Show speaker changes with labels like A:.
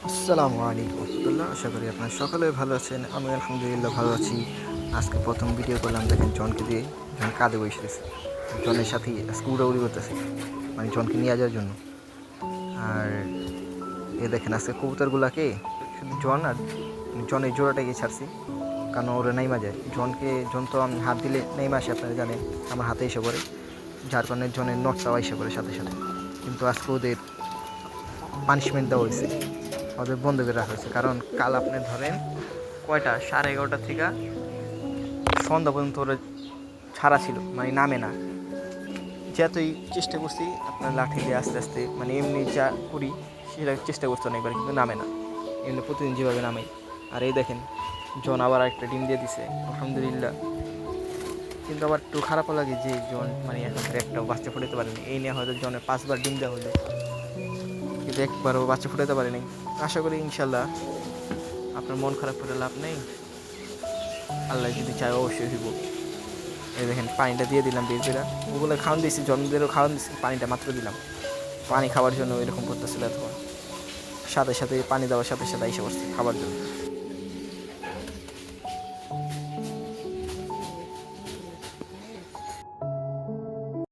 A: আসসালামু আলাইকুম রহমতুল্লাহ। আশা করি আপনার সকলে ভালো আছেন। আমি আলহামদুলিল্লাহ ভালো আছি। আজকে প্রথম ভিডিও করলাম, দেখেন জনকে দিয়ে। জন কাঁধে বসেছে, জনের সাথেই আজকে উড়াউড়ি করতেছে, মানে জনকে নিয়ে যাওয়ার জন্য। আর এ দেখেন আজকে কবুতরগুলাকে শুধু জন আর জনের জোড়াটাকে ছাড়ছি, কারণ ওরা নাইমা যায়। জন তো আমি হাত দিলে নাইমা আসে, আপনারা জানেন, আমার হাতে এসে পড়ে, যার কারণে জনের নটটাও এসে পড়ে সাথে সাথে। কিন্তু আজকে ওদের পানিশমেন্ট দেওয়া হয়েছে, ওদের বন্ধ করে রাখা হয়েছে। কারণ কাল আপনি ধরেন কয়টা 11:30 থেকে সন্ধ্যা পর্যন্ত ওরা ছাড়া ছিল, মানে নামে না। যতই চেষ্টা করছি আপনার লাঠি দিয়ে আস্তে আস্তে, মানে এমনি যা করি সেটা চেষ্টা করতে অনেকবার, কিন্তু নামে না এমনি প্রতিদিন যেভাবে নামে। আর এই দেখেন জন আবার একটা ডিম দিয়ে দিছে, আলহামদুলিল্লাহ। কিন্তু আবার একটু খারাপও লাগে যে জন মানে এখন একটাও বাচ্চা ফুটাতে পারেনি। এই নিয়ে হয়তো জনের 5বার ডিম দেওয়া হলো, কিন্তু একবারও বাচ্চা ফুটাতে পারেনি। আশা করি ইনশাল্লাহ, আপনার মন খারাপ করে লাভ নেই, আল্লাহ যদি চায় অবশ্যই হইব। এই দেখেন পানিটা দিয়ে দিলাম বের করে, ওগুলো খাওয়ান দিয়েছি, জন্মদেরও খাওয়ান দিয়েছি, পানিটা মাত্র দিলাম। পানি খাওয়ার জন্য এরকম করতেছিল, এতক্ষণ সাথে সাথে পানি দেওয়ার সাথে সাথে এসে বসছে খাবার জন্য।